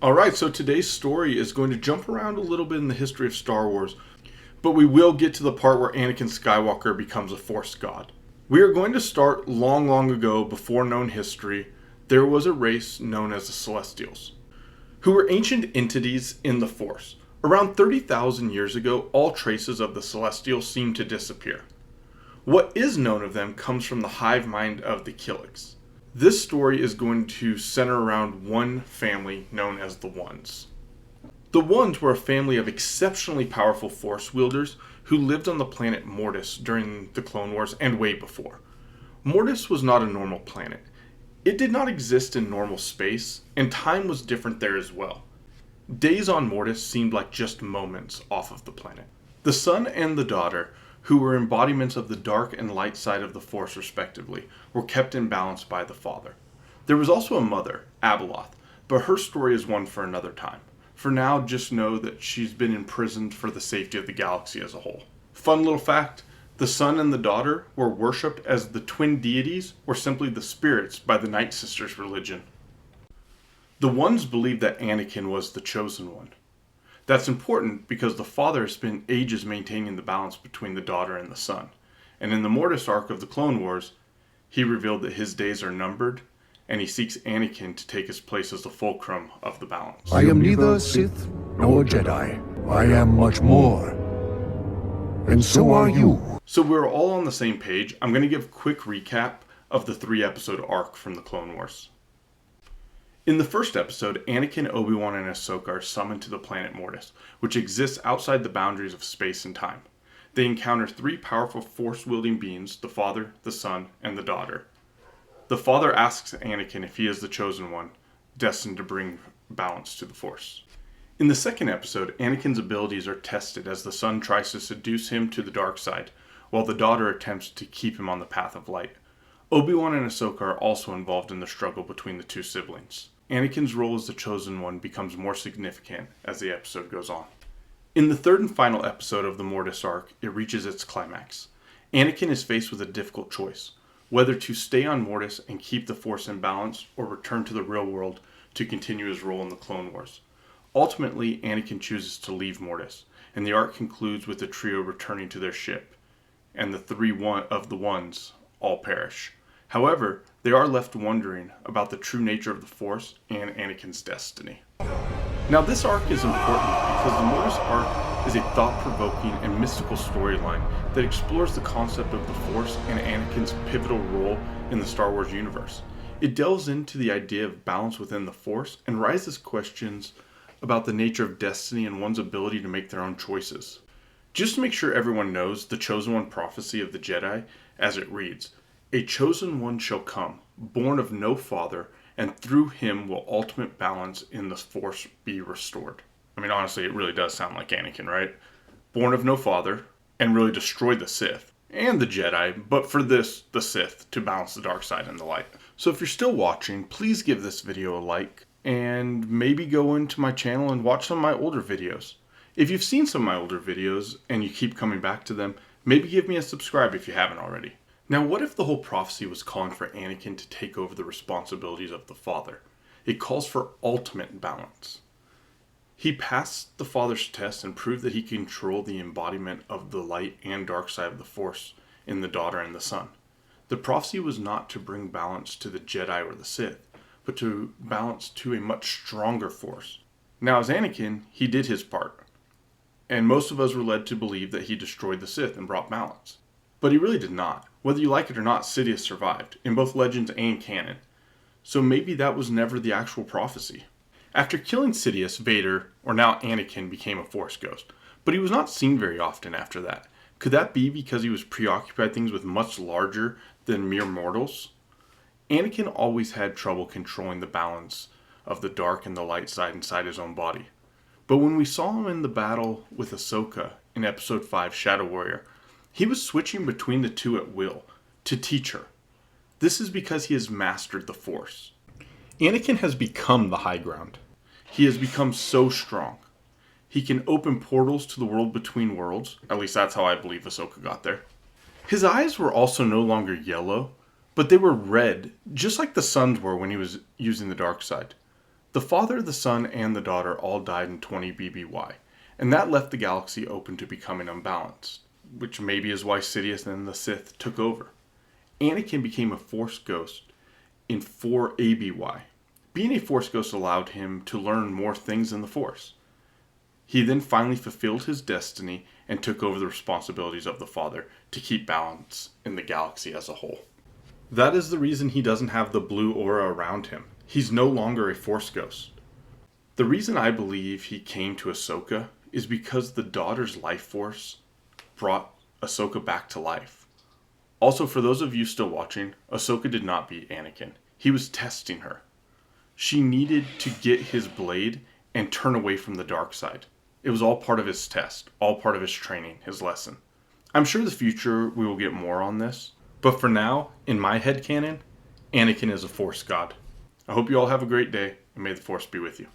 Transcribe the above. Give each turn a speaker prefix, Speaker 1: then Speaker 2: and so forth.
Speaker 1: Alright, so today's story is going to jump around a little bit in the history of Star Wars, but we will get to the part where Anakin Skywalker becomes a Force god. We are going to start long ago, before known history. There was a race known as the Celestials, who were ancient entities in the Force. Around 30,000 years ago, all traces of the Celestials seem to disappear. What is known of them comes from the hive mind of the Killiks. This story is going to center around one family known as the Ones. The Ones were a family of exceptionally powerful Force wielders who lived on the planet Mortis during the Clone Wars and way before. Mortis was not a normal planet. It did not exist in normal space, and time was different there as well. Days on Mortis seemed like just moments off of the planet. The son and the daughter, who were embodiments of the dark and light side of the Force respectively, were kept in balance by the father. There was also a mother, Abeloth, but her story is one for another time. For now, just know that she's been imprisoned for the safety of the galaxy as a whole. Fun little fact, the son and the daughter were worshipped as the twin deities or simply the spirits by the Night Sisters religion. The Ones believed that Anakin was the chosen one. That's important because the father has spent ages maintaining the balance between the daughter and the son. And in the Mortis Arc of the Clone Wars, he revealed that his days are numbered, and he seeks Anakin to take his place as the fulcrum of the balance.
Speaker 2: I am neither Sith nor Jedi. I am much more. And so are you.
Speaker 1: So we're all on the same page. I'm going to give a quick recap of the 3-episode arc from the Clone Wars. In the first episode, Anakin, Obi-Wan, and Ahsoka are summoned to the planet Mortis, which exists outside the boundaries of space and time. They encounter 3 powerful Force-wielding beings, the father, the son, and the daughter. The father asks Anakin if he is the chosen one, destined to bring balance to the Force. In the second episode, Anakin's abilities are tested as the son tries to seduce him to the dark side, while the daughter attempts to keep him on the path of light. Obi-Wan and Ahsoka are also involved in the struggle between the two siblings. Anakin's role as the chosen one becomes more significant as the episode goes on. In the third and final episode of the Mortis Arc, it reaches its climax. Anakin is faced with a difficult choice, whether to stay on Mortis and keep the Force in balance, or return to the real world to continue his role in the Clone Wars. Ultimately, Anakin chooses to leave Mortis, and the arc concludes with the trio returning to their ship, and the 3 of the Ones all perish. However, they are left wondering about the true nature of the Force and Anakin's destiny. Now this arc is important because the Mortis Arc is a thought-provoking and mystical storyline that explores the concept of the Force and Anakin's pivotal role in the Star Wars universe. It delves into the idea of balance within the Force and raises questions about the nature of destiny and one's ability to make their own choices. Just to make sure everyone knows the Chosen One prophecy of the Jedi, as it reads, "A chosen one shall come, born of no father, and through him will ultimate balance in the Force be restored." I mean, honestly, it really does sound like Anakin, right? Born of no father, and really destroy the Sith and the Jedi, but for this, the Sith, to balance the dark side and the light. So if you're still watching, please give this video a like, and maybe go into my channel and watch some of my older videos. If you've seen some of my older videos, and you keep coming back to them, maybe give me a subscribe if you haven't already. Now, what if the whole prophecy was calling for Anakin to take over the responsibilities of the father? It calls for ultimate balance. He passed the father's test and proved that he can control the embodiment of the light and dark side of the Force in the daughter and the son. The prophecy was not to bring balance to the Jedi or the Sith, but to balance to a much stronger Force. Now, as Anakin, he did his part, and most of us were led to believe that he destroyed the Sith and brought balance. But he really did not. Whether you like it or not, Sidious survived, in both legends and canon. So maybe that was never the actual prophecy. After killing Sidious, Vader, or now Anakin, became a Force ghost. But he was not seen very often after that. Could that be because he was preoccupied things with much larger than mere mortals? Anakin always had trouble controlling the balance of the dark and the light side inside his own body. But when we saw him in the battle with Ahsoka in Episode 5, Shadow Warrior, he was switching between the two at will, to teach her. This is because he has mastered the Force. Anakin has become the high ground. He has become so strong. He can open portals to the world between worlds, at least that's how I believe Ahsoka got there. His eyes were also no longer yellow, but they were red, just like the sun's were when he was using the dark side. The father, the son, and the daughter all died in 20 BBY, and that left the galaxy open to becoming unbalanced, which maybe is why Sidious and the Sith took over. Anakin became a Force ghost in 4 ABY. Being a Force ghost allowed him to learn more things in the Force. He then finally fulfilled his destiny and took over the responsibilities of the father to keep balance in the galaxy as a whole. That is the reason he doesn't have the blue aura around him. He's no longer a Force ghost. The reason I believe he came to Ahsoka is because the daughter's life force brought Ahsoka back to life. Also, for those of you still watching, Ahsoka did not beat Anakin. He was testing her. She needed to get his blade and turn away from the dark side. It was all part of his test, all part of his training, his lesson. I'm sure in the future we will get more on this, but for now, in my headcanon, Anakin is a Force god. I hope you all have a great day, and may the Force be with you.